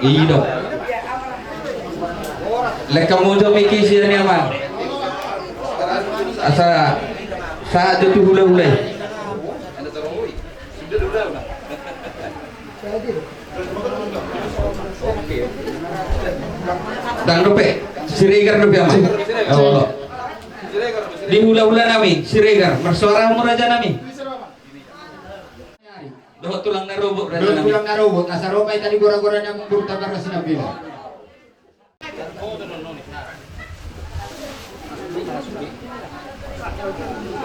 Iya. Lek kamu jo mikir sih ni aman. Asa saat itu hula-hula. Dan dope, siregar dope aman. Oh. Di hula-hula nami, siregar, bersuara raja nami. Doh tulang narobot raja nami. Tulang narobot, asa ropay tadi gora-gora yang bertabar na sinabila.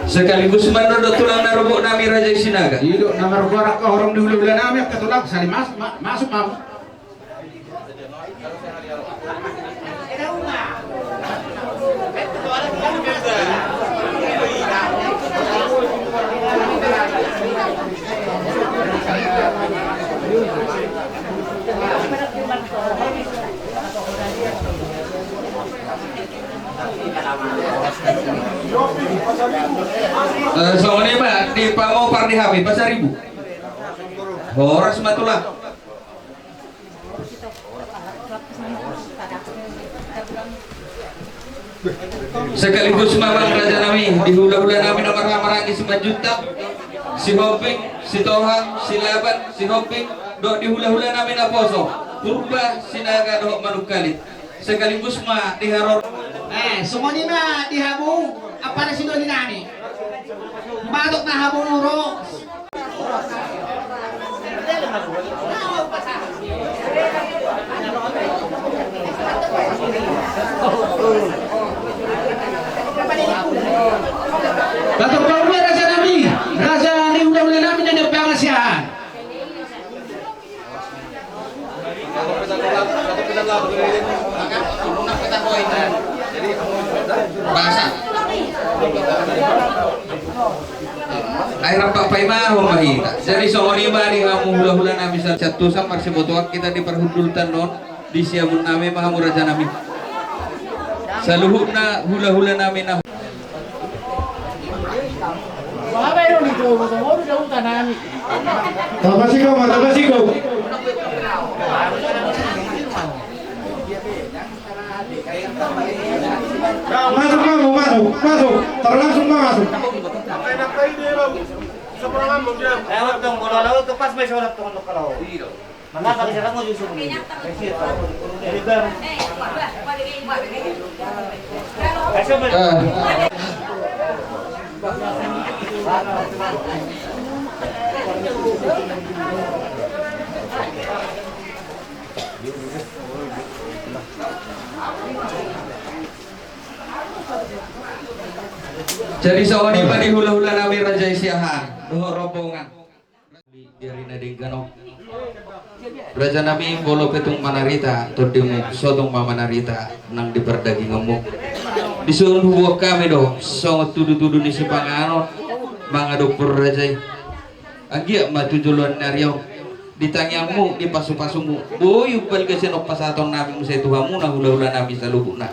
Sekaligus mana doh tulang narobot nami raja sinaga. Iya, nomor gora ka horong di hula-hula nami at katulak sali masuk mam. Soalnya mbak di pamau pardi habis pasar ribu. Horas matulah. Sekaligus mamang raja nami di hula-hula nami nomor maragi 9 juta. Si Hoping, si Toha, si Laban, si Hoping, dok di hula-hula nami na poso. Purba sinaga dok manukalit. Sekaligus ma di haror. Semuanya mah dihabung apa na sinuli nani? Batok na habong uro. Batok kau raja nami, raja ni hula-hula nami na nagpangasiyahan. Bahasa. Air apa paima mahita. Jadi soalnya mari kamu hula-hula nami satu samar sebotuak kita diperhudulkan non di siamun nami mahamu raja nami. Saluhuna hula-hula nami nah. Tabasiko. Masuk. Terlangsung masuk. Lewat dong, kalau lewat ke pas besok lewat dong kalau. Mana kali sekarang mau justru begini. Jadi ber. Jadi soalnya pada hula-hula nami raja isiahan, doh rombongan. Dari nadingkano. Raja nami bolo petung manarita, tordimuk sotong manarita nang diperdaging ngemuk. Disuruh buat kami doh, songot tudu-tudu ni si panganot, mga dokter raja. Agia matu juluan nariau. Ditangyamu di pasu-pasumu. Boy upal kasi nok pasatong nami mo sa tuhamu na hula-hula nami sa lubuk na.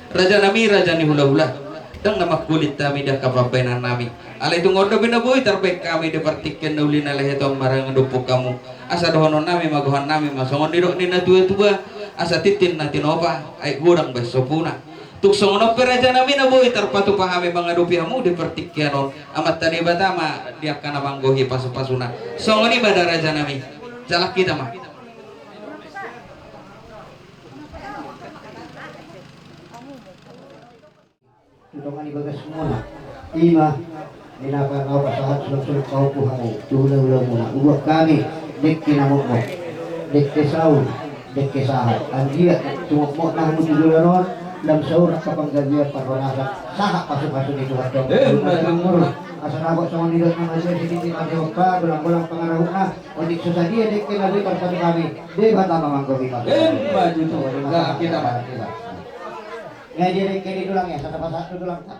Raja nami raja ni hula-hula. Dang nama kulit kami dah kapapainan nami. Ala itu ngondo binaboy terbaik kami dipertikan nauli na lehetong marang dupuk kamu. Asa dohonon nami magohan nami masongon didok ni na tua-tua. Asa titin na tinopa ay gudang besopuna. Tuk songon raja nami na boy terpatu pahami mga dupiamu dipertikan amat tadi batama dia kana manggohi pasu-pasuna. Songon ni bada raja nami. Jalak kita mah. Tutongan ibagas semua. Ima dinapa kau pasahat suluk-suluk kau puhamu. Tuhula-hula muna. Uwak kami dek kinamuk mo. Dek kesaun, dek kesahat. Anjia tungok mo na mo tidulanon. Lam saur kapanggabiya parwanasa. Sahak pasu-pasu ni Tuhan dong. Asal abak sama nilai nama saya sedikit ada opa belang-belang pengaruh na. Untuk susah dia dek kinabi persatu kami. Dia batama mangkobi kami. Maju tu. Kita mah. Ngaji dek kini dulang ya. Satu dulang tak.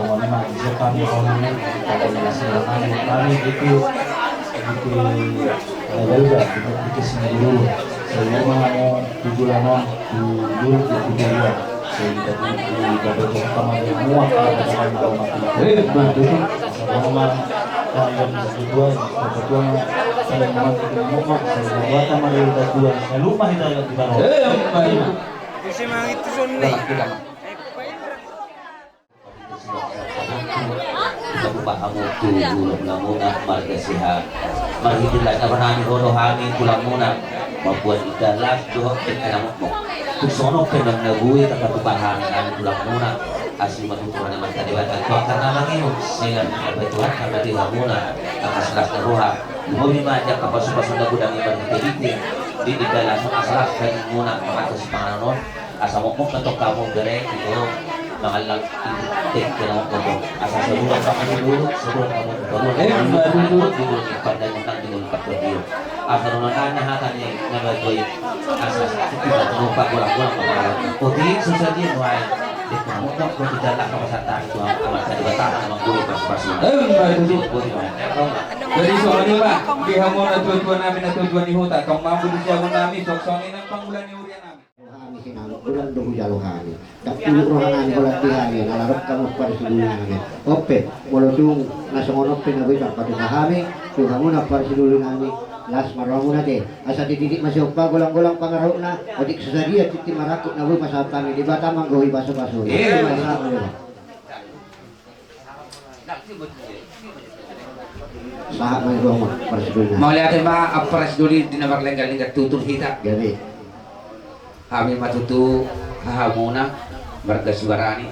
semuanya mah bisa kami orangnya kalau melaksanakan kami itu ada juga di sini dulu saya mau tugulanon dulu di dua saya kita di dapat pertama yang muak pada kami kau mati bantu sama kalau bisa kedua kedua saya mau kita mau saya buat sama kita dua saya lupa kita di bawah Isi mang itu sunni. Bapak kamu tuh muna marga sihat. Marhitilah na marami horohani tulang muna. Mabuat idalas doh kenamot mo. Tusono kenang nabuhi kakatubahan ang tulang muna. Asli matuturan naman kadiwatan ko karena manginong sehingga Tuhan karena dia muna akasalas na roha. Lumumi madya kapasupasun na gudang ibang itiliti. Di idalas ang asalas kayo muna makatos panganon. Asa mo katok kamu direct itu mengalang tik kena kamu asa sebelum kamu dulu dulu pada tentang dulu pakai asa nonanya hatanya ngabagoi asa tidak lupa bola-bola putih susah dia mulai kamu kok tidak tak kapasatan itu amat tadi batang memang guru pas-pas Jadi soalnya Pak, di hamon na tuan namin na tuan ni Huta, kung mambo di siya namin, soksongin ang panggulan ni Urian namin. Rohani sinang bulan dulu jaluhani. Tak tuluk rohani bulan tihani. Nalarap kamu pada sedulungan. Ope, walaupun nasungonop pinabisa pada kahami, tuhan mo na pada sedulungan. Las marwamu na de. Asa dididik masih opa golang-golang pangarau na. Odik sesadia titi marakut na buy masatami di batamang gohi baso-baso. Sahat man ruang pada sedulungan. Mau lihat Pak, apres dulu di nomor lenggal-lenggal tutur kita. Jadi, Kami matutu hahamuna marga suarani.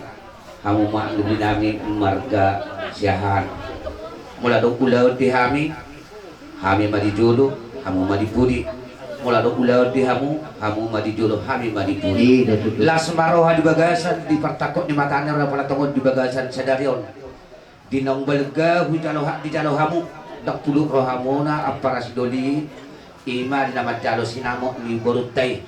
Hamu mak nami marga siahan. Mula do ulaw di hami madi jodoh, hamu madi pudi. Mula do ulaw di hamu madi jodoh, hami madi pudi. Las maroha di bagasan di pertakot di matanya ora pala tongod di bagasan sadarion. Dinong balga hujalo hak di jalo hamu. Dak puluk rohamuna aparas doli ima di nama jalo sinamo ni borutai.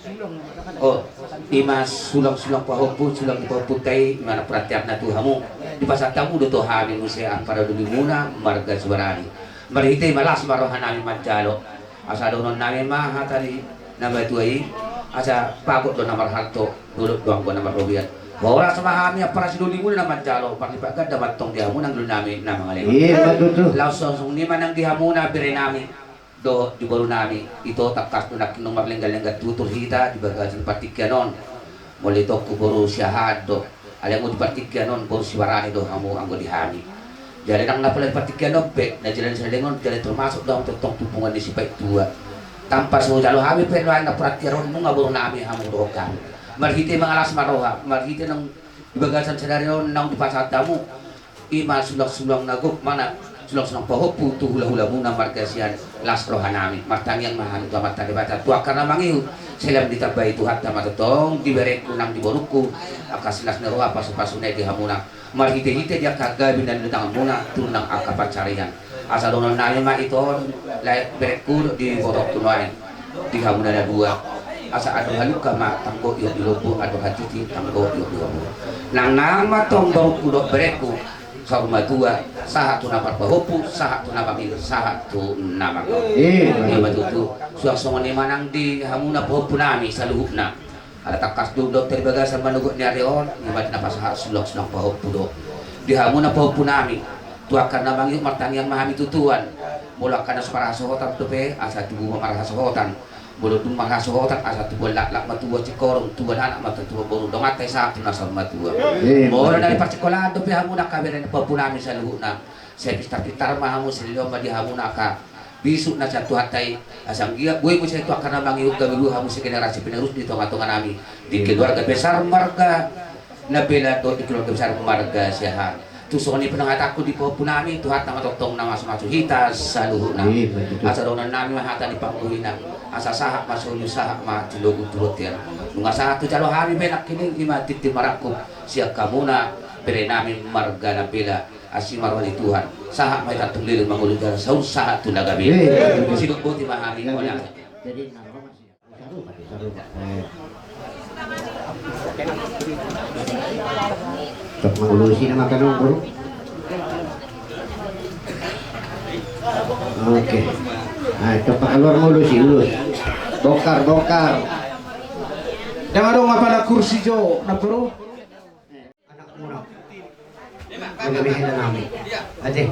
Oh, ima sulang-sulang pahopu sulang pahoputai mana perhatian na tuhamu di pasar tamu do tohami musea para duli muna marga suarani. Marhite malas marohan nami majalo. Asa donon nami mah hatari nama tuai asa pagot do namar harto dulu doang ko namar robiat. Ora sama kami para siduli muna naman jalo pagipagad dapat tong dihamu nang nami na mga lewa. iya betul. Langsung ni manang dihamu na bire nami do di baru nami itu takas nak nomor lenggal-lenggal tutur hita di bagasan patikyanon mulai to ku baru syahad do ala mo di patikyanon baru siwarani do hamu anggo dihami jadi nang napala di patikyanon pe na jalan selengon jadi termasuk dalam tentang hubungan di sipai tua tanpa so jalo hami pe no na pratyaron mo nga baru nami hamu do kan marhite mangalas maroha marhite nang di bagasan sedaron nang di pasar tamu ima sulang-sulang nagok mana sulang-sulang pahopu tu hula-hula muna margasian las rohanami martang yang mahal tu amat tadi baca tua karena mangiu selam ditabai tu hatta matatong diberi kunang di boruku akasilas neroa pasu-pasune di hamuna marhite-hite dia kagabi dan datang muna tunang akapat carian asal donon nanya itu layak bereku di borok tunain di hamuna ada dua asa ado haluka ma tanggo yo dilobu ado hati tanggo yo dilobu nang nama tong boruku do bereku sama dua satu nama pahopu satu nama mil satu nama nama itu suang songon manang di hamuna pahopu nami saluhna ada takas duduk dari bagasan manugut ni areon ibat napa sahar sulong pahopu do di hamuna pahopu nami tuakan nama ngi martang yang mahami tutuan mula kana supara sohotan tupe asa tubu marah sohotan bolo tum marah sohotan asa tubu lak matua cikorong tuan anak matu tubu bolo dongat tay sa tunasal matua mula dari partikola tupe hamuna kaberen pahopu nami saluhna saya pistar-pistar mahamu silio ma di hamuna ka bisuk na satu hatai asang gia gue mo saya tu akan mangiut gabilu hamu si generasi penerus di tengah-tengah nami di keluarga besar marga nabela do di keluarga besar marga siahan tu soni penangat aku di pahopu nami tu hatta matotong na mas-masu hita saluhna asa donan nami mahata di pangguhina asa sahak masulu sahak ma tilogu turutian nunga sahak tu jalo hari benak kini lima titik marakku siak kamuna bere nami marga nabela asimarwani Tuhan sahak mai tatung lilin mangulu jara saur sahak tu nagabi siduk buti mahami oleh jadi nama masih saru. Tak mengulusi nama kanong bro. Oke. Nah, coba keluar mulu sih, ulus. Bongkar, bongkar. Jangan dong apa ada kursi Jo, na bro. Anak muna. Magabihin na namin. Ate,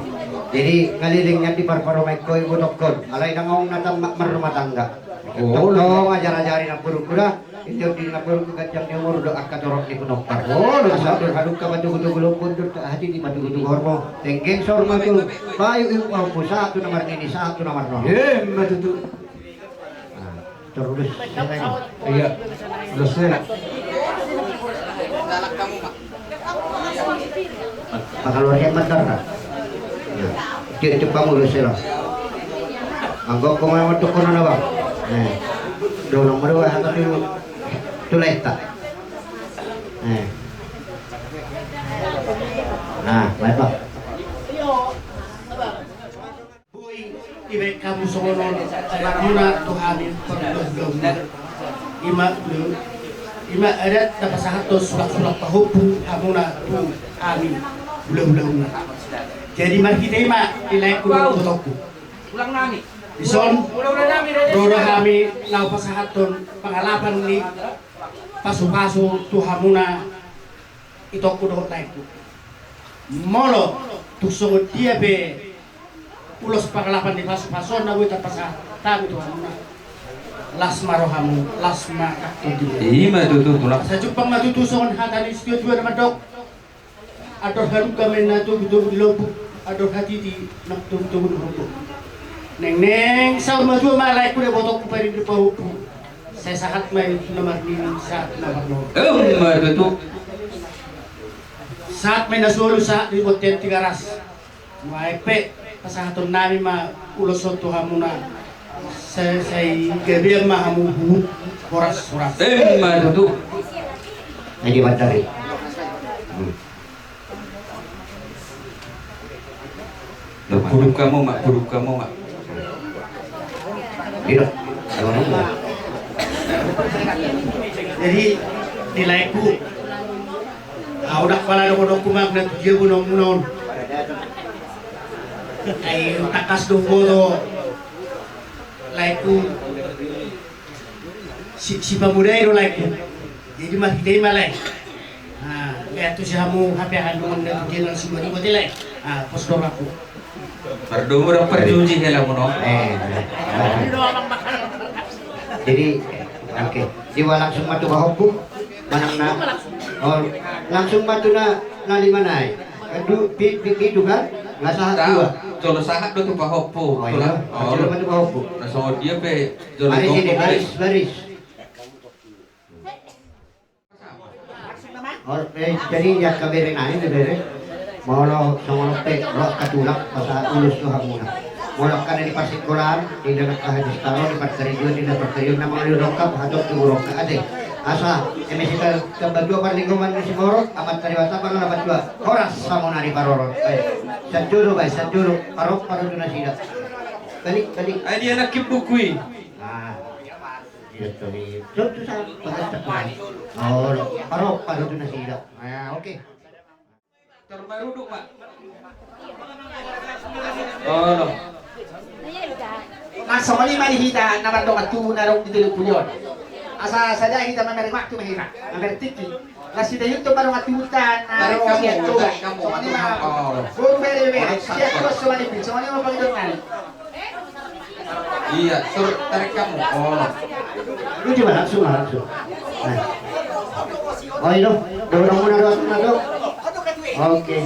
jadi ngalilingnya di parparomay ko, ibutokon. Alay na ngong natang marumatangga. Tong ajar-ajarin ang puro kula. Hindi yung dinapuro ko kadyang ni umuro do akatorok ni kunokpar. Asa doon hadog ka matugutugulong pundur ka hati di matugutugor mo. Tengking sorma ko. Payo yung po sa ato naman ini sa ato naman no. Matutu. Terus Iya. Terus na. pakaluarnya mandar na. Itu pangulo sila. Anggap ko nga matuk ko na ba? Doon ang maruwa hanggang yung tuleta. Nah, baik pak. Boy, ibig kamu songonon. Muna tuhanin pagdugdog. Ima ada tapasahatos sulak-sulak pahupu hamuna tu amin. Ulah-ulah. Jadi mari kita ima nilai kuno toko. Ulang nami. Ison, Roro kami lau pasahaton pangalapan ni pasu-pasu tuhamuna itoko dohot naikku. Molo tusong dia be ulos pangalapan di pasu-pasu na gue tapasahatan tuhamuna. Lasma rohamu, lasma kakudi. Ima tutu tulak. Sa jupang matutusongan hatan istiyo dua naman dok. Ador harus kami na tu betul lobu. Ador hati di nak tu betul. Neng sa madua malay ko na botok ko pa rin pa hupo. Sa sahat may nomor ni sa nomor no. Ima tutu. Saat may nasulo sa di hotel Tigaras. Maipe pasahaton namin ma ulosot to hamuna. Sa gabi ang mahamuhu oras. Ima tutu. Lagi materi. Buruk kamu mak, buruk kamu mak. Dilo. Kalau nunggu. Jadi nilaiku udah pala dok kumak na tujuh gunung ay takas do moto laiku si pemuda itu laiku jadi mah kita malai nah kayak tuh siamu hape handungan dan jalan semua itu tilai pos aku Perdu murah perjuji hela mono. Jadi oke, jiwa langsung matu bahopu manang na. Oh, langsung matu na di mana? Aduh, itu kan? Nggak sahat dua. Jolo sahat do tu pahopo. Oh iya, jolo matu bahopu. Na so dia pe jolo Baris ini, baris. Oh, jadi ya kaberin aja bere. Molo sama pe roh katulak pas ulus tuh hamuna. Molo kan di pasikulan di dekat hadis talo di parteriun di parteriun nama lu rokap hadok tu rokap ade. Asa emisika kebadua parlingkungan di Simorok amat tariwata pala dapat dua. Horas samuna di parorot. Sanjuru parok paruduna sida. Balik. Ay dia nak kibukui. Itu nih. Tuh sa pagkatapon. Oh, parok paruduna sida. Oke. Termaruduk mak. Oh no. Masuk kali mari kita naman do katu narong di telupulyon. Asa saja kita memeri waktu mahira. Memeri tiki. Nasi dayu to barong atutan narong siya to. Soalnya mah. Buru beri siya to soalnya pin. Soalnya mah pagdon ngali. Iya, sur tarik kamu. Oh no. Lu coba langsung. Oh itu, dorong muna do. Oke.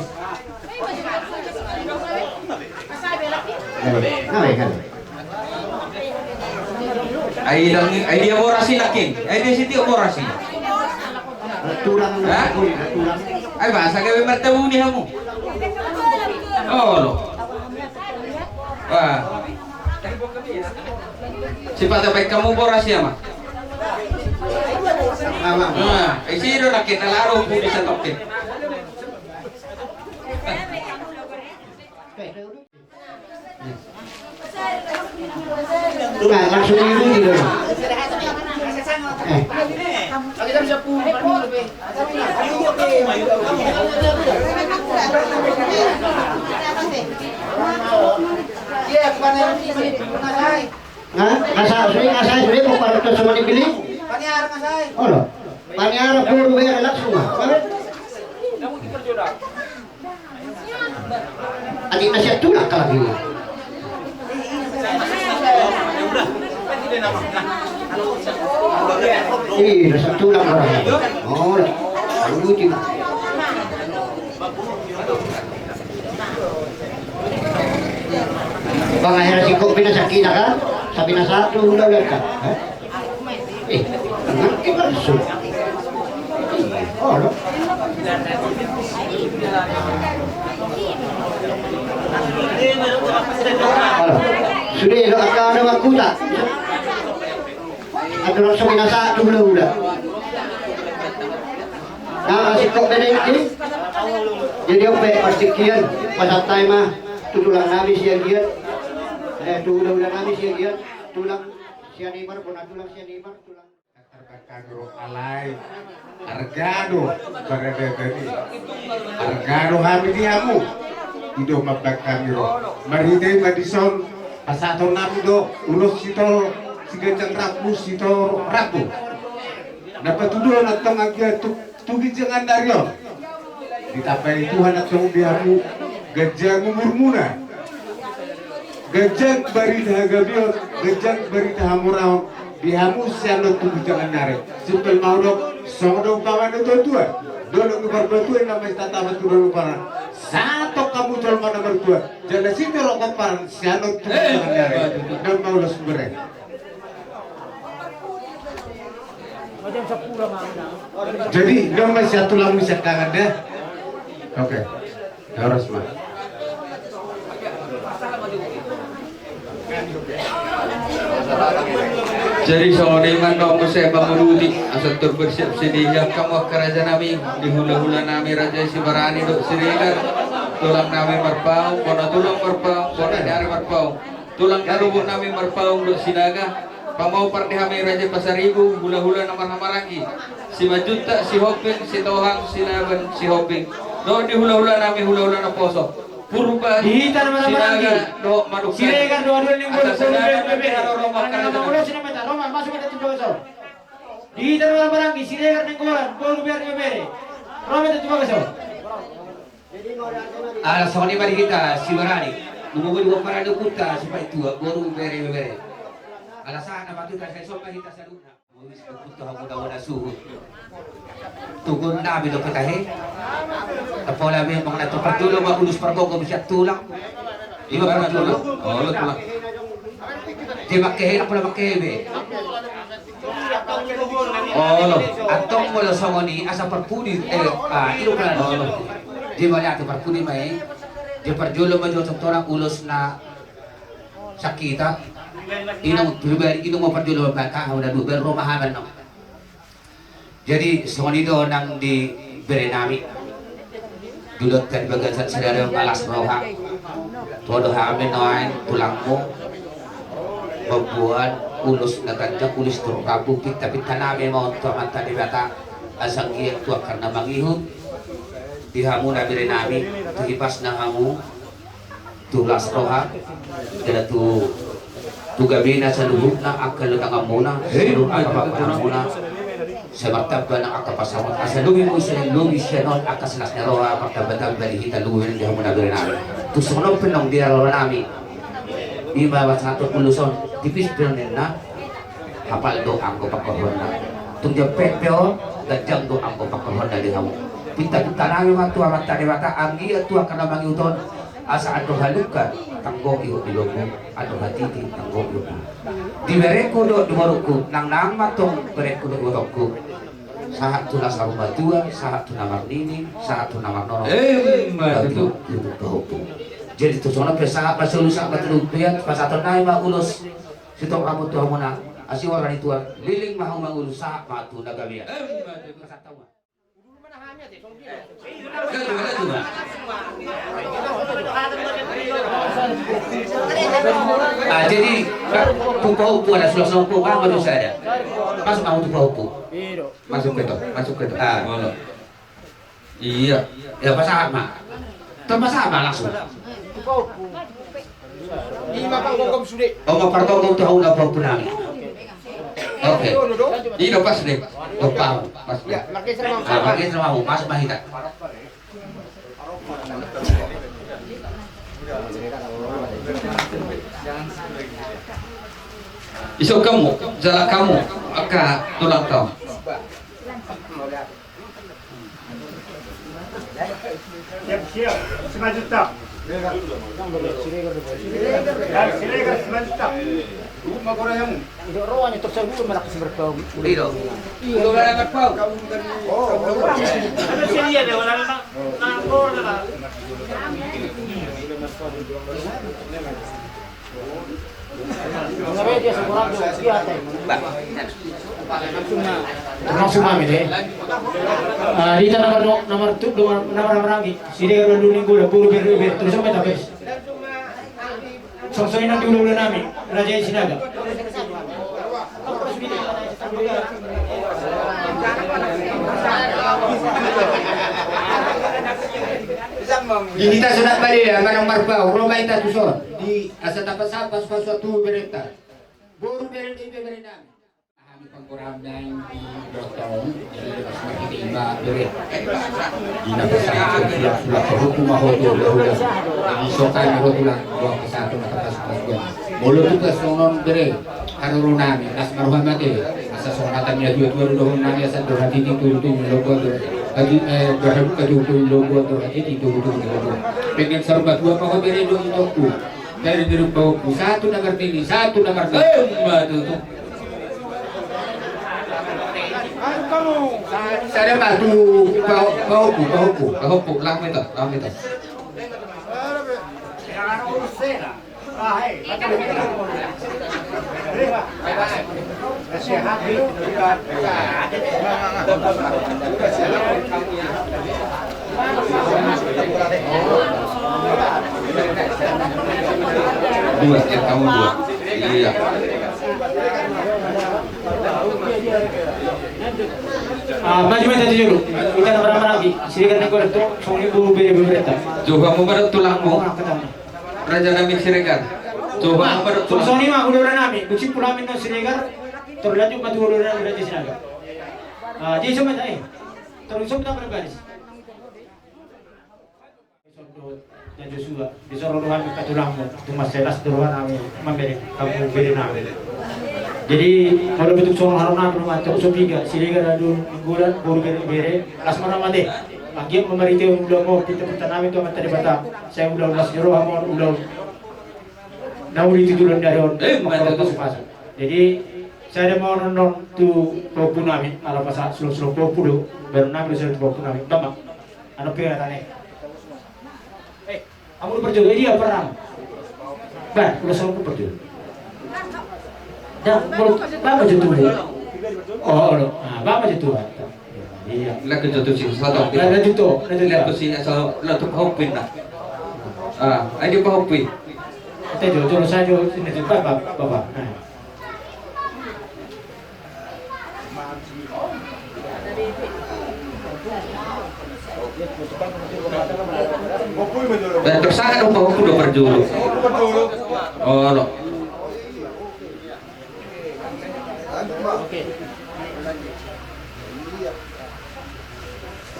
Kan. Ay dia borasi laking. Ay dia siti borasi. Tulang. Ay bahasa gawe martabu ni hamu. Oh lo. Wah. Sifat baik kamu borasi ama. Ay siro lakin alaro po di sa topin. Enggak, langsung ini gitu. Ha? Nasa sulit mo para ito sa manibili? Paniar ngasay. Oh, no. Paniara puro bayar langsung ah. Adik na siya tulak ka lagi. Nasa tulak ka lagi. Oh, ang buti mo. Pangahira si Kok pinasakina ka? Sabi na sa ulang ka. Ang ibalso. Oh, no? Sudah lo akan ada makuta. Ada orang sa binasa ulang. Nah, si Kok beda ini. Jadi apa pastikian pada time tulang nabi siya giat. Tulang nabi siya giat. Tulang siya Neymar pun tulang siya Neymar tulang. Argado alay. Argado berada tadi. Argado kami diamu. Ido mabak kami ro. Maride madison pasato nami do ulos sito sigajang rapu sito rapu. Dapat tuduh nak tong agya tugi jangan dario. Ditapai Tuhan atau biarmu gajah murmuna. Gajah bari dahagabion, gajah bari dahamuraon. Bihamu siano tugi jangan nare. Simpel mau dok, sodok kawan itu tua. Dolo nubar batu yang namanya tatamat dulu paran. Satu kamu jual mana berdua. Jadi situ rokok paran siano tugi jangan nare. Dan mau los bere. Jadi dia masih satu lang bisa tangan deh. Oke, harus mah. Jadi soalnya dong saya menguruti asal bersiap sedia kamu kerajaan nami di hula-hula nami Raja Sibarani dok Sirigar tulang nami merpau, kono tulang merpau, kono dari merpau, tulang karubuk nami merpau dok Sinaga, pamau parti kami Raja Pasaribu hula-hula nama-nama lagi, si Majuta, si Hoping, si Tohang, si Naban, si Hoping, do di hula-hula nami hula-hula na poso. Purba Dihitan mana-mana lagi. do Madukan. Siregar dua-dua ning Atas Sinaga bebe. Rombak Kalau sini mata Roman masuk ke tempat besar. Dihitan mana-mana lagi. Siregar ning goran, bolu biar bebe. Roman itu tempat besar. Ala soni bari kita Sibarani. Mungkin dua para dukuta supaya tua baru bere. Ala sana batu kan saya sopa kita saruna. Mungkin dukuta muda-muda suhu. Tugon nabi do petahe. Tapola be mga natupat dulo magulus parbogo bisya tulang. Iba pa tulang. Oh, tulang. Di makehe na pula makebe. Oh, Atong mo sa ngoni asa parpudi ilo plan. Di ba natin parpudi may di parjulo mo jud torang ulos na sakita. Inong mo parjulo ba ka na duber romahanan no. Jadi sonido nang di berenami dulot kan bagasan saudara balas roha todo hamin noain tulangmu membuat ulus naganda kulis turkabu kita namin mau tuaman tadi bata asang giyak tua karena mangihut dihamu na berenami tuhipas na hamu tulas roha dala tu gabina sa lubuk na akal tangamuna seluruh apa semartab ba ng akapasamot asa luwi mo siya luwi siya noon akasalas na roha pagtabatang balihita luwi ng hamon na doon namin tusunod pinong dinaro namin iba ba sa ato puluson tipis pinong na hapal do ang ko pagkahon na tungjang pepeo gadyang do ang ko pagkahon na di hamon pinta-pinta namin mga tuwa magtaniwata ang iya tuwa ka na mangyuton asa ato halukan tanggo iyo ilogo ato hatiti tanggo iyo di mereko do dumaruko nang matong mereko do dumaruko sahat tu nasa rumah tua sahat tu namar nini sahat tu namar nono betul. jadi tu sono pesahat pas lusa batulupian pas ato nai ma ulus sitong kamu tu hamuna asiwara ni tua liling mahau mangulus sahat matu nagawia kasatawa jadi pupa-upu ada sulang-sulang pupa apa dosa ada masuk mau pupa-upu Masuk ke to. Oh, iya. ya pas sama langsung Oh, mapartong tahu na po namin. Oke. Ino pas deh. Lupa. Pas. Makin sama aku, masuk mahita. Isok kamu, jalan kamu, aka tulang kau. Siap, 5 juta. Siregar 5 juta. Dito. Ano siya deh, wala na na na. Termasuk mami deh. Dita nomor lagi. Sini kalau dulu minggu udah buru biru terus sampai habis. Sosok ini dulu nami Raja Sinaga. Kita sudah balik ya, mana marbau, Roma itu tuh di asa tapas suatu berita. Buru biru di berita. Pengkurangnya di Botong, jadi semakin lima beri. Dina pesantren sudah terhukum mahodo dahulu. Jadi sokai mahodo dua kesatu mata pas. Mulut itu kesonon beri. Harurunami, asmar Muhammad asa songatannya dua dahulu nami asa dorhati itu logo lagi berharap kejutu logo dorhati itu pengen serba dua pokok beri dua itu dari diri bawku satu nomor tinggi satu nomor tuh. Saya batu Bahuku, lang itu. Dua, kamu dua. Iya. Maju tadi dulu. Kita nomor lagi. Silakan nego itu songi buru berita. Coba mau pada tulangmu. Raja Nabi Siregar. Coba mau pada tulang. Soni mah udah nami. Kucing pulamin no Siregar. Terlanjut mati udah Raja Sinaga. Jadi sama tadi. Terus sama tak berbaris. Dan Joshua disuruh Tuhan ke tulangmu. Cuma selas doang nami memberi kamu beri nami. Jadi kalau bentuk soal haruna belum ada usul tiga Siregar ada mingguan baru beri asmara made lagi memerintah udah mau kita bertanam itu amat terbatas saya udah seluruh amon udah nauri titulan dari orang jadi saya mau nonton tu popu nami ala pasal seluruh popu do baru nami seluruh popu nami bama anu pera tane kamu berjuang dia perang ban udah selalu berjuang dah bapak jatuh oh bapak jatuh iya Lagi jatuh sih satu. Lagi jatuh sih asal latuk hopin lah. Ini apa hopin? Kita jauh saja sini bapak. Dan tersangka dong bahwa udah berjuru. Oh lo.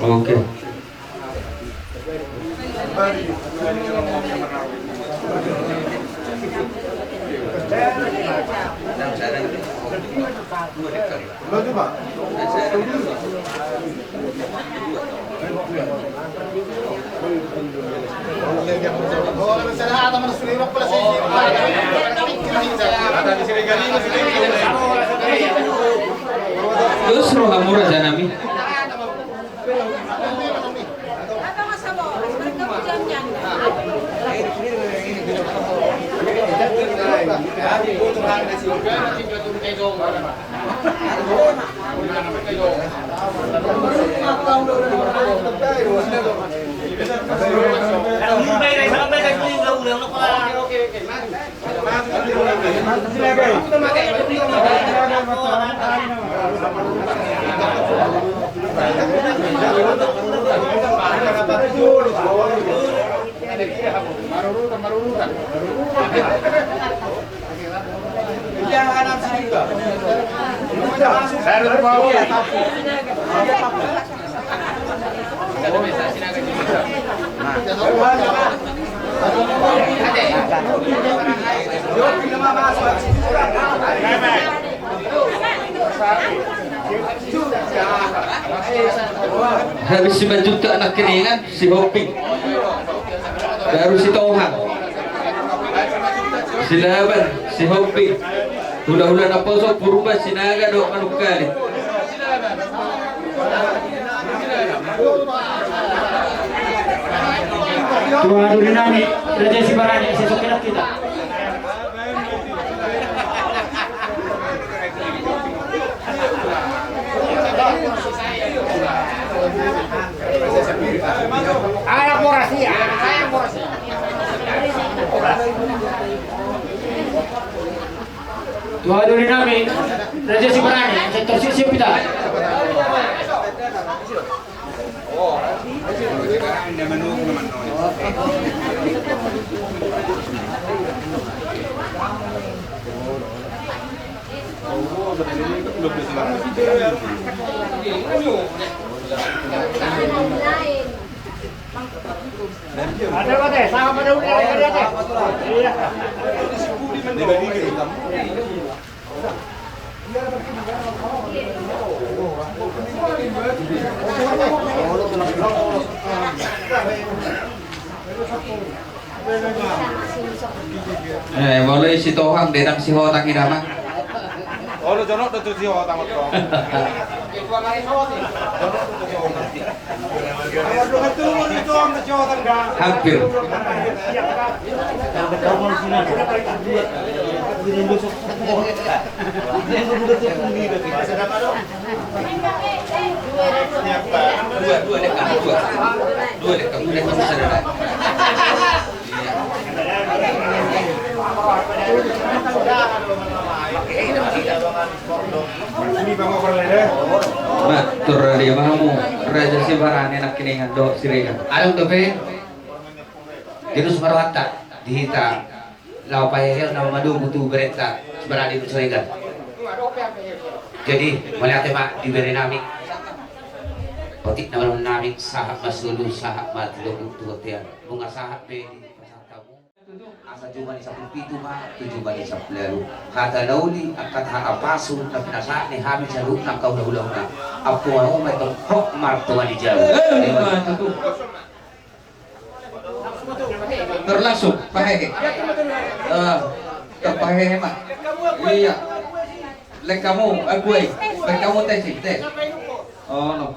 Oke. Justru kamu Raja Nami. Habis 5 juta anak keningan si Hoping, baru si Tohang, si Laban, si Hoping, hula-hula na posok purubah si Naga do manukali. Tuhan dulu nami, Raja Sibarani, sesuatu kita. Anak morasi ya, saya morasi. Tuhan dulu nami, Raja Sibarani, sektor siap kita. Ada apa teh? Sama pada udah ada teh. Iya. Mulai si Tohang denam si Hotang irama. Oh, lo jono tuh si Hotang itu. Hampir. Dua dekat saudara. Matur dia mamu Raja Sibarani nak kiningan do siringan. Ayo to pe. Genus marwata dihita lau payah nama madu butuh berita Sibarani do siringan. Jadi melihat mak diberi nami. Otik nama nami sahab masulu sahab matlu butuh tian. Bunga sahab pe asa juma ni sapul pitu ma tujuh bani sapul lalu hata lauli akat ha apasu na pinasa ni hamin sa luk ng kaulah-ulah na apo ang umatong hok martuan ni Jawa Terlangsung pahehe. Pahehe mah. Iya. Lek kamu gue, lek kamu teh. Oh no.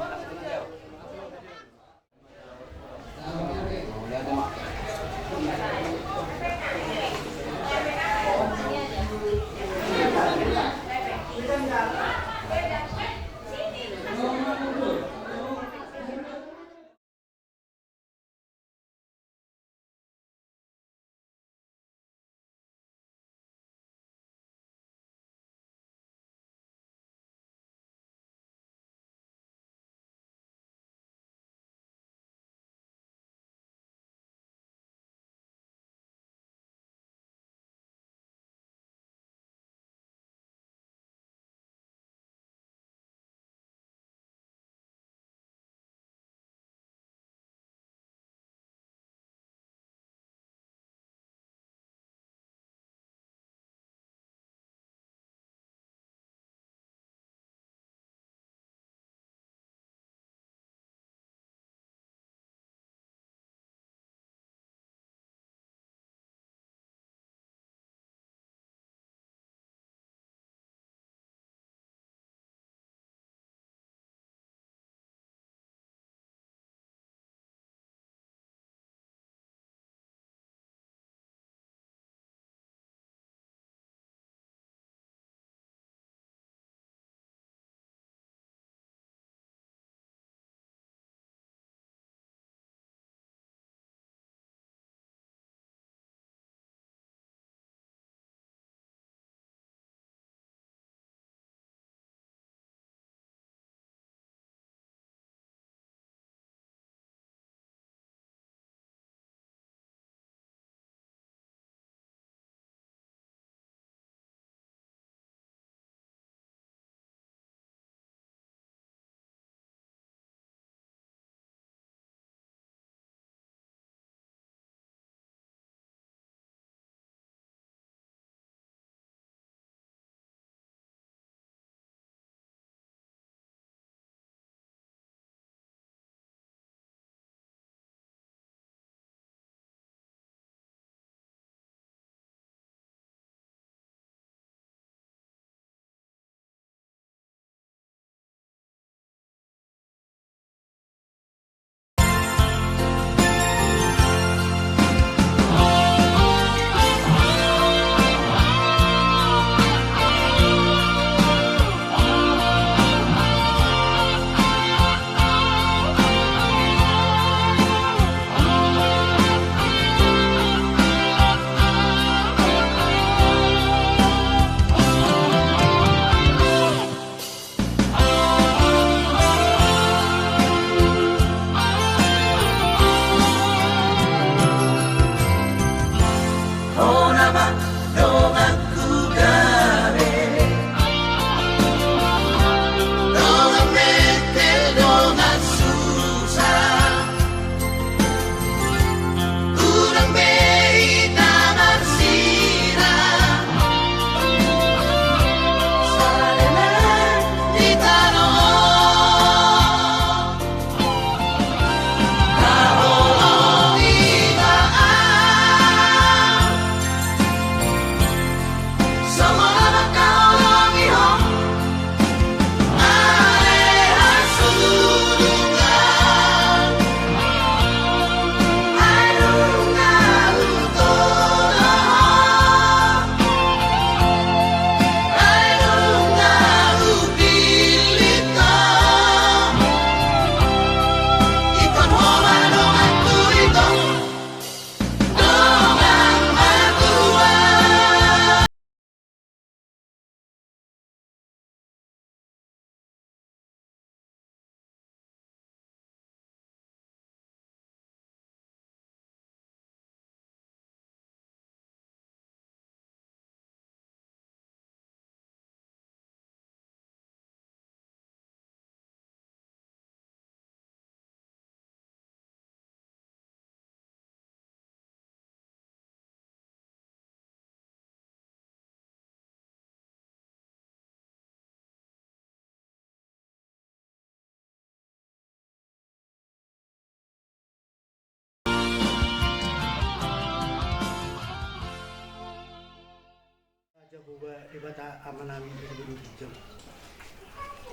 Buba di bata amanami berjam.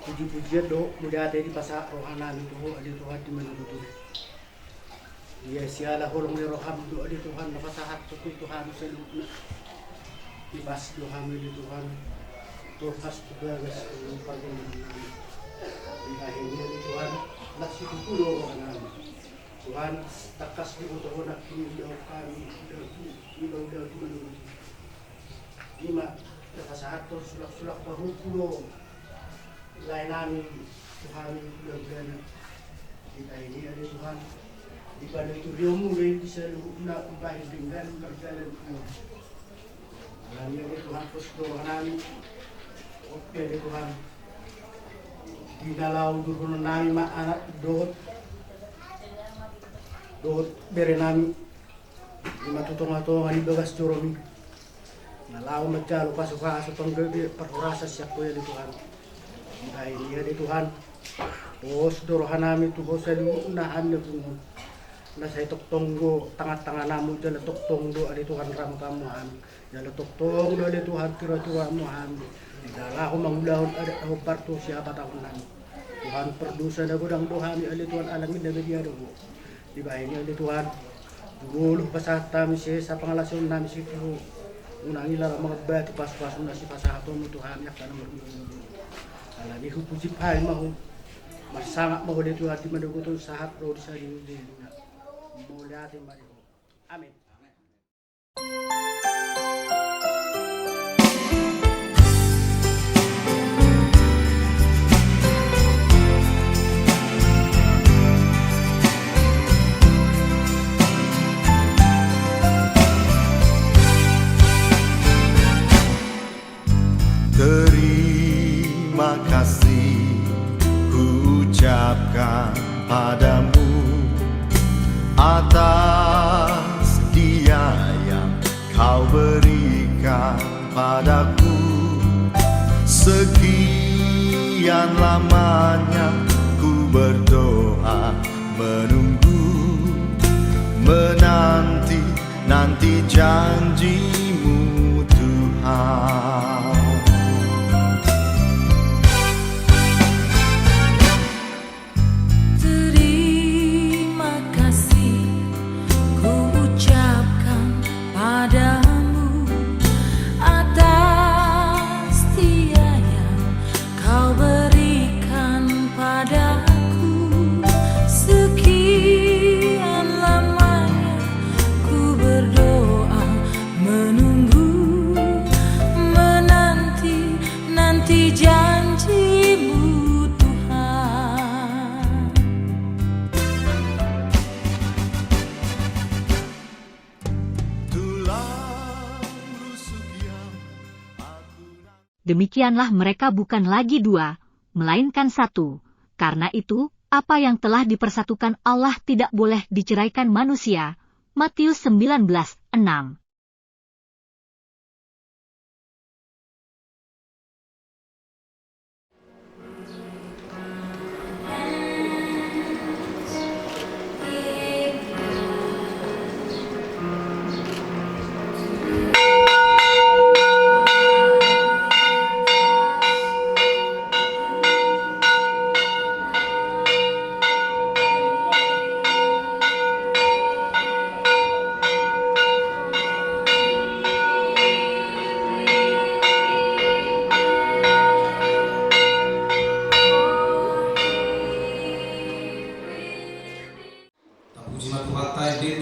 Puji-pujian do muda ada di pasar rohanami tuh ada Tuhan di mana itu. Ya siala holong ni roham do ada Tuhan nafasahat tu Tuhan selukna. Di pas Tuhan di Tuhan. Tuhan tugas pagi nami. Di akhirnya di Tuhan nasi kulo rohanami. Tuhan takas di butuh nak kini kami di bawah di mana. Lima nafasahat tu sulak-sulak bahu kulo. Lain namin Tuhan bulan-bulan kita ini ada Tuhan di pada tujuh mulai di seluruh nak baik dengan berjalan Alhamdulillah Tuhan terus doa namin oke ada Tuhan di dalam dukungan namin anak doa beri namin di matutong-atong di bagas joromi nalau macam lupa suka asupang gede perhurasa siap ya di Tuhan. Dahil niya di Tuhan, os dorohan namin tuho sa unahan niya kung nasa itoktong do, tanga-tanga namo dyan itoktong do, ali Tuhan ram kamuhan, dyan itoktong do, ali Tuhan tira-tira muhan, dala ako mangulahon, ako parto siya patakon namin. Tuhan perdusa na gudang dohami, ali Tuhan alangin na bigyan do. Diba ini ali Tuhan, dugulo pasat namin siya sa pangalasyon namin siya tuho. Unang ilang mga bati pas-pasun na si pasahato mo Tuhan, yak ka na magulong. Alami hupuji pai mahu masama mahu dia tu hati mendukutu sahat roh sa di mulia hati mari. Amin. Terima kasih ku ucapkan padamu atas dia yang kau berikan padaku. Sekian lamanya ku berdoa menunggu menanti janjimu Tuhan. Demikianlah mereka bukan lagi dua, melainkan satu. Karena itu, apa yang telah dipersatukan Allah tidak boleh diceraikan manusia. Matius 19:6.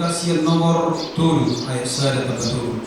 Pasien nomor 7 ayat saya dapat turun.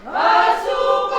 Masuk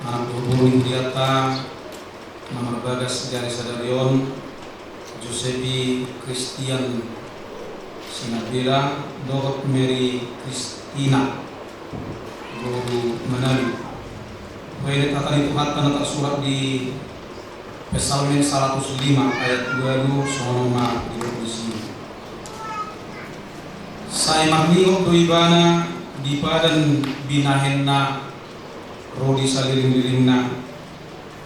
anak Buru Indiata, Nomor Bagas Jari Sadarion, Josepi Christian Sinabila, Dorot Mary Christina, Guru Manali. Baik kata itu kata tak surat di Psalm 105 ayat 2 sonoma di sini. Saya magniok do ibana di badan binahenna rodi saliring-liringna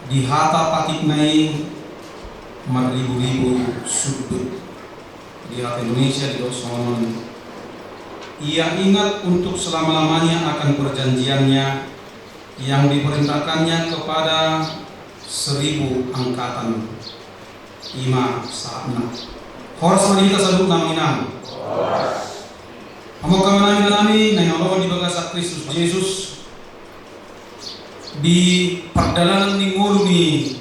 di hata patik nai maribu-ribu sudut di hati Indonesia di Dosonon. Ia ingat untuk selama-lamanya akan perjanjiannya yang diperintahkannya kepada 1000 angkatan. Ima saatna. Horas manita saduk naminam. Amo kamanami nami nang Allah di bagasa Kristus Yesus di perjalanan ni ngulu ni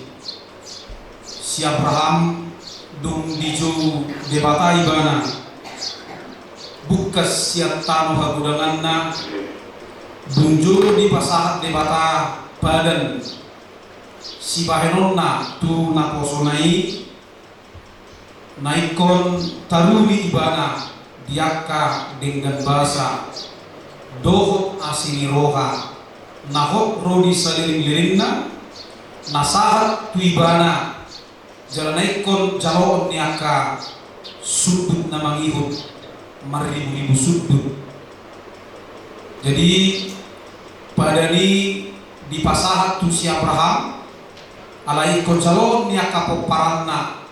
si Abraham dung diju debata ibana bukas siat tanu hagudanganna dunjuru di pasahat debata badan si bahenonna tu naposonai naikon taruni ibana diaka dengan bahasa dohot asini roha nahot rodi saliring-liringna nasahat tuibana jalanaikon jalon niaka sudut namangihut maribu-ribu sudut. Jadi pada ni di pasahat tu si Abraham alaikon jalon niaka poparanna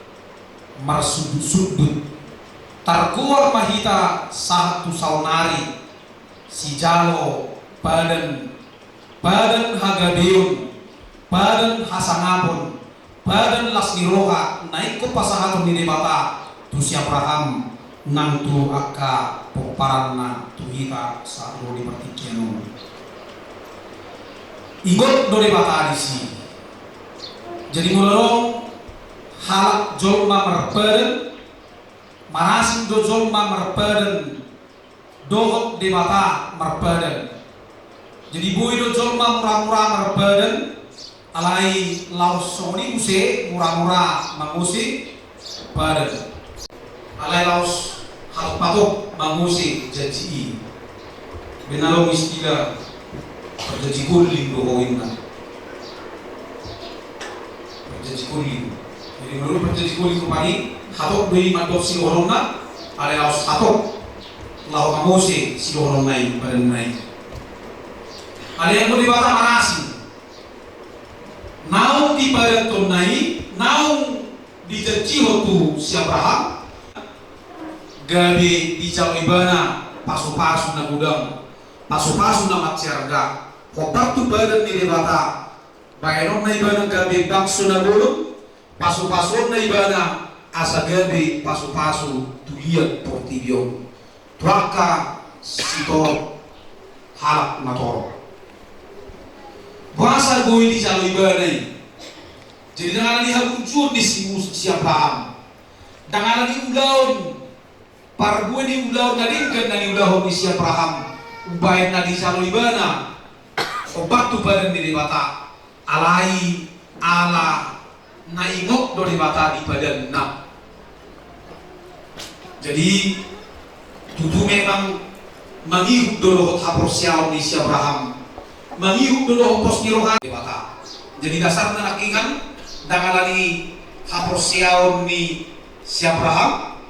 marsudut-sudut tarkuar mahita satu saunari si jalo badan hagabeun badan hasanapun badan lasniroha naik ko pasahatun ni debata tu si Abraham nang tu akka poparanna tu hita sa ro di partikiano igot do debata adisi. Jadi mulorong halak jolma merpeden marasin do jolma merpeden dohot debata merpeden. Jadi bui do jolma murah-murah merpeden alai laos soni use murah-murah mangusi badan alai laos hal patok mangusi janji benalo istilah janji kuling do hoinna janji kuling. Jadi menurut janji kuling kupani hatok beri mandok si orongna ale laos hatok lau mangusi si orong nai badan nai ale yang dibata marasi naung di badan tunai naung di janji tu si Abraham gabi di ibana pasu-pasu na gudang pasu-pasu na macerga kotak tu badan di debata baenon na ibana gabi bakso na gulung pasu-pasu na ibana asa gabi pasu-pasu tu liat portibio tuaka sito halak na toro bahasa gue di jalo ibadai. Jadi dengan lihat unsur di si Abraham dengan di ulaun par gue di ulaun nalingkan dari ulaun di si Abraham ubain na di jalo ibana obat tu badan di debata alai ala naingok do debata di badan na. Jadi tutu memang mangihuk do haporsial di si Abraham mangihuk dulu pos nirohan debata. Jadi dasarnya nakingan dangalani haporsiaon ni si Abraham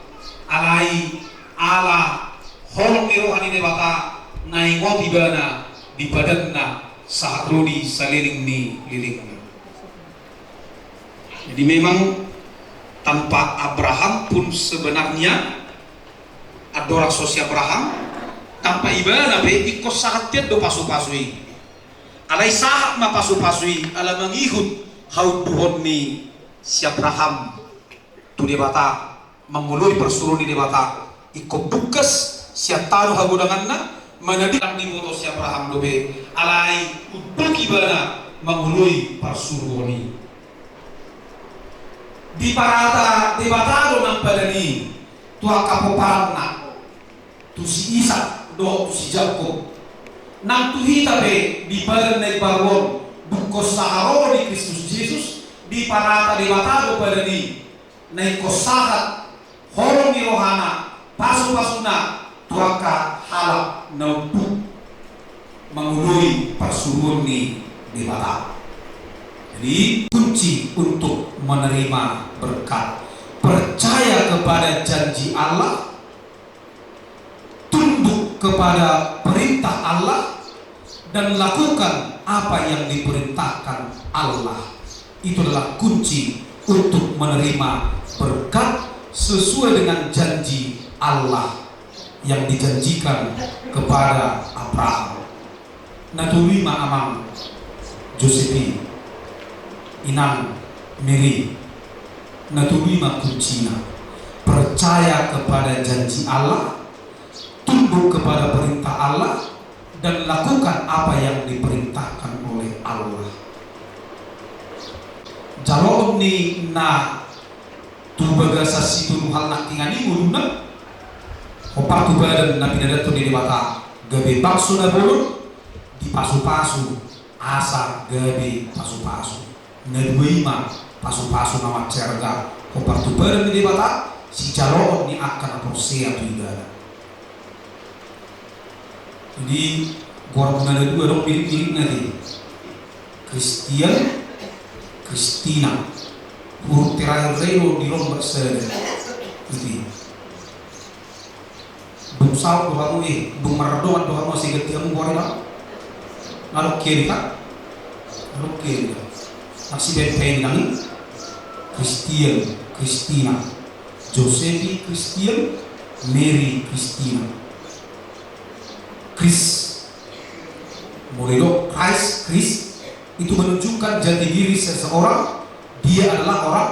alai ala holong nirohan debata naingot ibana di badanna saat rodi saliring ni lilingna. Jadi memang tanpa Abraham pun sebenarnya adorak sosi Abraham tanpa ibana be ikut saat dia do pasu-pasui alai sahat ma pasu-pasui ala mangihut haud duhon ni si Abraham tu debata mengului persuruh di debata ikut bukas si taruh hagudanganna manadilang di moto si Abraham dobe alai uduk ibana mengului persuruh ni di parata debata do nang padani tu akapoparna tu si Isa do tu si Jakob nang tuhita be di badan na ibaron bukos saharo di Kristus Yesus di parata di mata pada di naik kosahat horong di rohana pasu-pasuna tuaka halap naupu mengului persuruan di mata. Jadi kunci untuk menerima berkat, percaya kepada janji Allah, tunduk kepada perintah Allah, dan lakukan apa yang diperintahkan Allah. Itu adalah kunci untuk menerima berkat sesuai dengan janji Allah yang dijanjikan kepada Abraham. Naturima amang Josepi inang Mary, naturima kuncina, percaya kepada janji Allah, tunduk kepada perintah Allah, dan lakukan apa yang diperintahkan oleh Allah. Jalon ni na tu bagasa situ hal nak tingani muduna opar tu badan nabi datu di bata gabe bakso na bulu di pasu-pasu asa gabe pasu-pasu naduima pasu-pasu nama cerga opar tu badan di bata si jalon ni akan aprosea tu igara. Jadi gua ada dua dong mirip-mirip nanti Christian Kristina, huruf terakhir Reno di lomba sede, gitu. Dum sal doa mui, dum mardoan doa mau sih ketika mu borena, ngalok kiri kan, ngalok kiri. Masih benteng nang, Christian, Kristina, Josepi Christian, Mary Kristina, Chris, mulai do Chris itu menunjukkan jati diri seseorang, dia adalah orang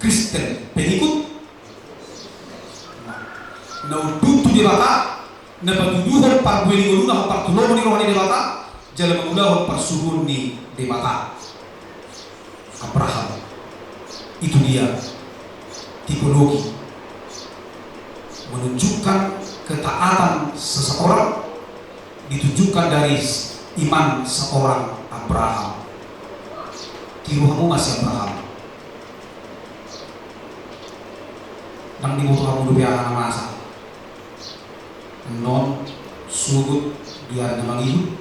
Kristen, pengikut. Nah, untuk di bata, napatuduhan parbueli nguluna partulong ni rohani di bata, jalan mengulahon persuruhan ni di bata. Abraham, itu dia tipologi menunjukkan ketaatan seseorang ditunjukkan dari iman seorang Abraham. Tiruhamu masih Abraham. Nang dibutuh kamu dupi akan masa. Non sugut biar namang ibu.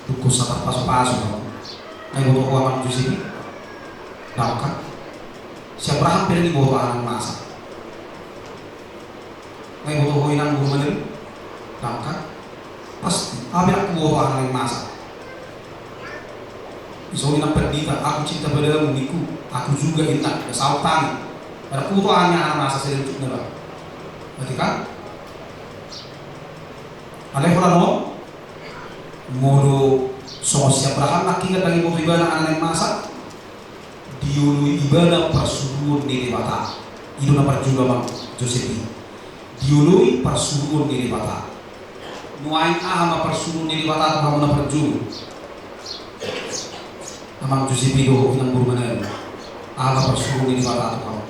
Buku sabar pasu-pasu kamu. Nang butuh kawan di sini. Tahu kan? Si Abraham pilih dibutuh akan masa. Nang butuh kawan guru menir. Tahu kan? Pasti. Abi aku butuh akan masa. Isoni na perdita, aku cinta padamu niku, aku juga intak kesautan. Pada kutuannya anak masa sering untuk nela. Berarti kan? Ada yang no? Modo sosi Abraham nakingat lagi modo ibadah anak masa. Diului ibadah persuruhan di bata. Itu nama juga bang Josepi. Diului persuruhan di bata. Nuain ama persuruhan di bata atau kamu na perjuang. Amang Josepi do inang burmanan ala persuruhan di bata atau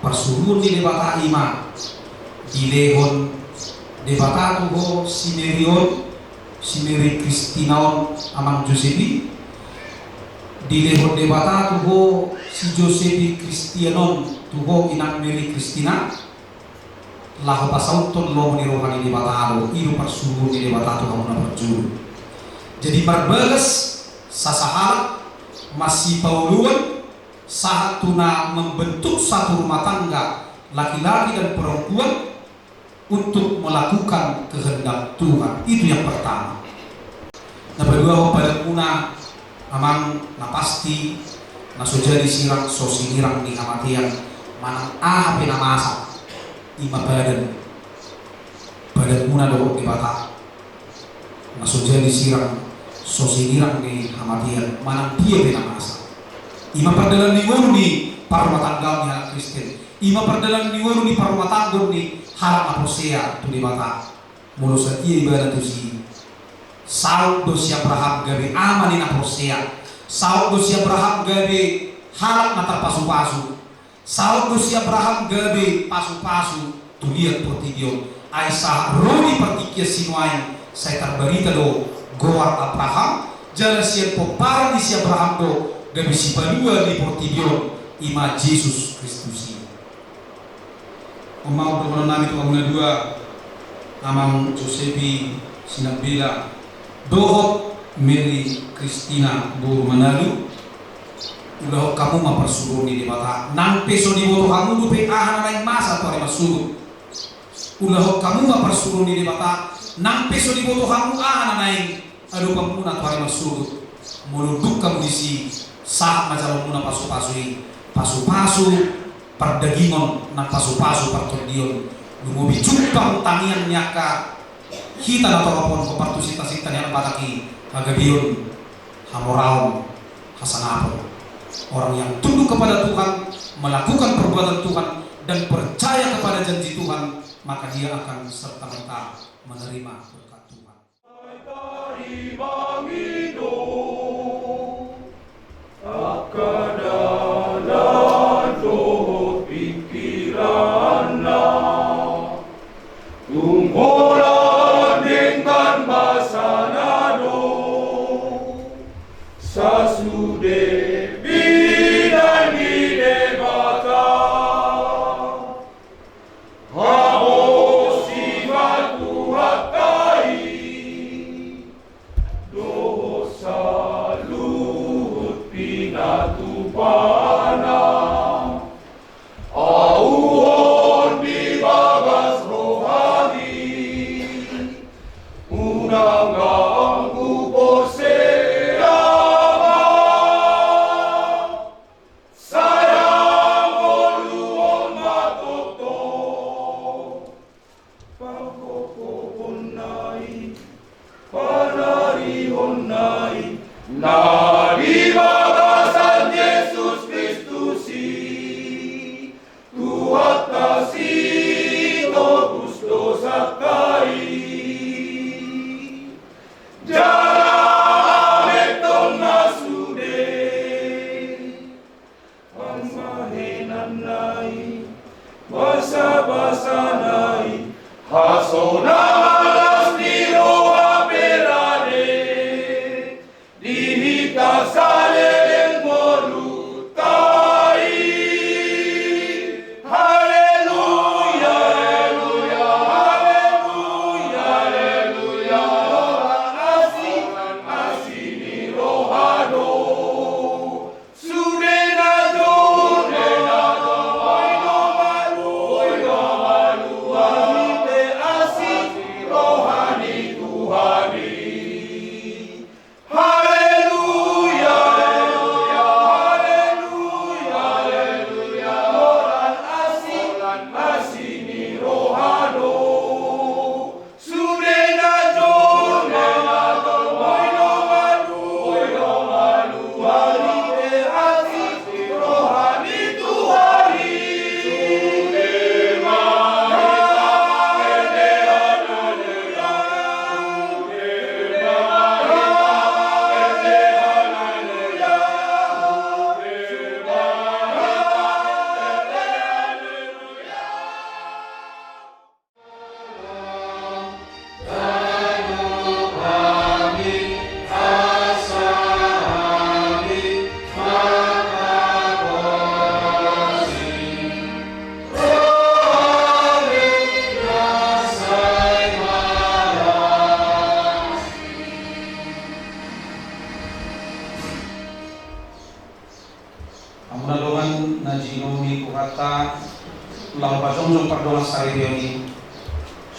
persuruhan di bata ima dilehon di bata tuho si Mary Kristinaon amang Josepi dilehon di bata tuho si Josepi Kristianon tuho inang Mary Kristina lahu pasauton lo menirohani di bata alo iru persuruhan di bata tuho na perjuru. Jadi berbalas sasahalat masih pauluan saat tuna membentuk satu rumah tangga laki-laki dan perempuan untuk melakukan kehendak Tuhan. Itu yang pertama. Nah, kedua pada kuna amang na pasti na sojadi sirang sosinirang di kamatian manang ahape na masa ima badan kuna do di bata na sojadi sirang sosinirang di kamatian manang dia bina masa ima perdalan di ngono ni parumah tangga ni anak Kristen ima perdalan di ngono ni parumah tangga ni harap aprosea tu di bata mulu setia ibadah tu si saud dosi Abraham gabe amanin aprosea saud dosi Abraham gabe harap natar pasu-pasu saud dosi Abraham gabe pasu-pasu tu lihat portidio Aisyah roni pertikia sinuain saya terberita do goar Abraham jala sian poparan di siap Abraham gabi si balua di portibion ima Yesus Kristus. Omau bermono nami tuang dua amang Josepi Sinabila dohot Mary Christina Bu Manalu ulah kamu mempersuruh di mata nang peso di boto kamu dupe ahan lain masa atau masuk ulah kamu mempersuruh di mata nang peso di boto kamu ahan lain adu pamuna atau masuk muluduk kamu isi saat macam muna pasu-pasu perdagingon na pasu-pasu pertordion lumobi cupang tangian nyaka kita atau apapun kepartusita-sita yang pataki agabion hamoraon hasanapon. Orang yang tunduk kepada Tuhan, melakukan perbuatan Tuhan dan percaya kepada janji Tuhan, maka dia akan serta-merta menerima berkat Tuhan.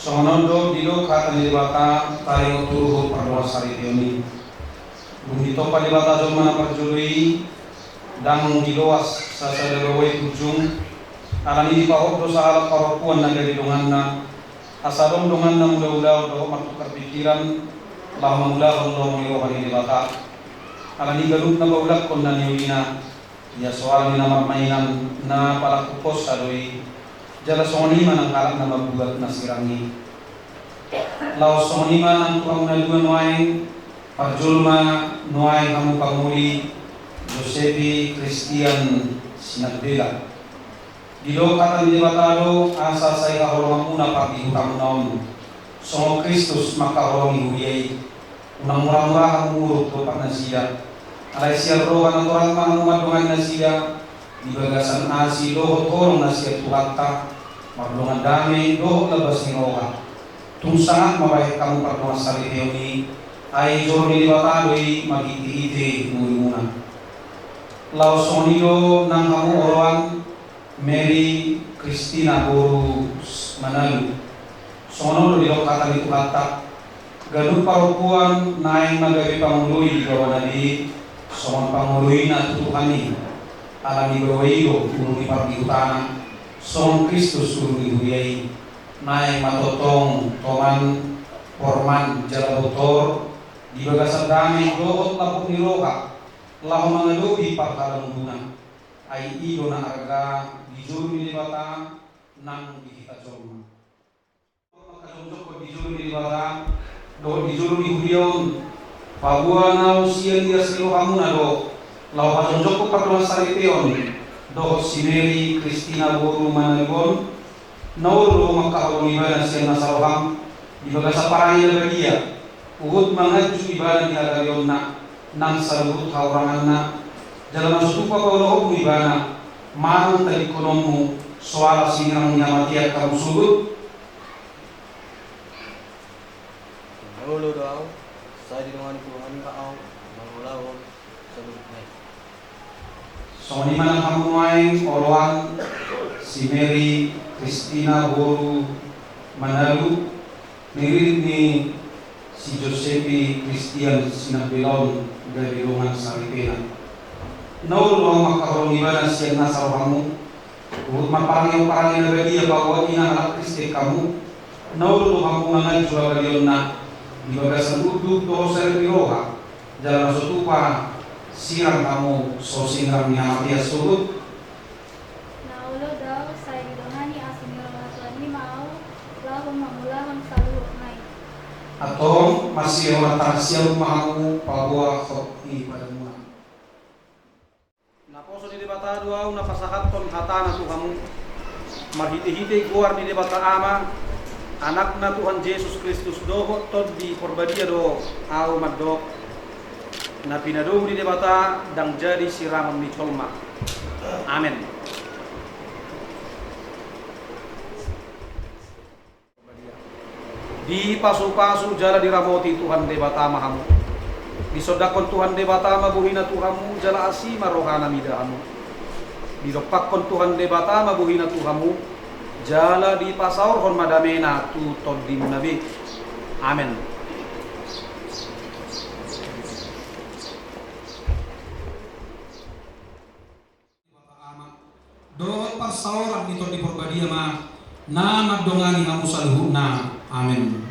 Songonondo dilo kata nilibata tayo turu perdoa sari dioni. Bundito palibata jom mana perjului dang diloas sasadagawai tujung. Alani di pahok dosa alat paropuan naga di donganna. Asadong donganna mula-mula do matukar pikiran lah mula untuk melihat nilibata. Alani galut na baulak kon na niulina. Ya soal mina mainan na palakupos sadoi. Jala songonima nang kalak na mabugat na sirangi. Lau songonima nang tuang na dua nuaing parjulma nuaing kamu panguli Josepi Christian Sinagdela. Dilo kata di batalo asa saya kahorong muna pagi kamu naon. Songo Kristus maka horong ihuyai. unang murah-murah mengurut to nasia alai sial rohan orang mangumat dengan nasia di bagasan asi dohot korong nasia tuhatta mardongan damai dohot labas ni roha tung sangat mabaik kamu pardongan sari teoni ai jor ni batadoi magiti-iti muna lau sonido nang kamu orang Mary Christina Boru Manalu sono di lokatan itu hatta gaduh parupuan naing magabi pangului di bawah nadi sono pangului na tutuhani alami bawairo ulu di parti utana sono Kristus ulu di huriai naing matotong toman porman jala botor di bagasan damai dohot lapuk niroka lahu mangalubi parkalan hubungan ai ido na arga di juru ni bata nang di kita jorma di juru di bata do di juru di hurion pabua nau sian dia selo hamuna do lau pason joko pardon sariteon do sineri Christina Boru Managon nauru makahon ibadah sian nasaroham di bagasa parangi dia uhud mangaju ibadah di hagarion nang salut hauranganna dalam sutupa paulo ibadah mang tali konomu soal singrang nyamatia kamu subut Maulo daw sa dinungan Tuhan kaaw mangulawon sa lupay. So ni manang kamuay Orwan si Mary Christina Boru Manalu nirit ni si Josepi Christian Sinabilon dari Lungan Saripena. Naul ang makaroon ibadah siya nasa rohamu. Uhud maparangyo-parangyo na bagi bahwa ina anak Kristi kamu. Naul ang mga jua balion na di bagasan uduk do sa roha. Dalam sutupa sirang kamu so singrang ni Amatia surut. Naulo daw sa idonani asuniro matuan ni mau lahum mamulahon saluhuk nai. Atau masih orang tarsial mahamu pabua khotni pada muna. Naposo di debata dua napasahat ton hatana tu kamu marhiti-hiti keluar di debata ama anakna Tuhan Yesus Kristus doho ton di porbadia do au madok na pinadong di debata dang jadi siramam ni colma. Amin. Di pasu-pasu jala diramoti Tuhan debata mahamu. Disodakon Tuhan debata mabuhina Tuhamu jala asima rohana midahamu. Diropakon Tuhan debata mabuhina Tuhamu jala di pasaur hon madamena tu todim nabi. Amin. Do pasaur nito di porbadia ma na magdongani hamu saluhuna. Amin.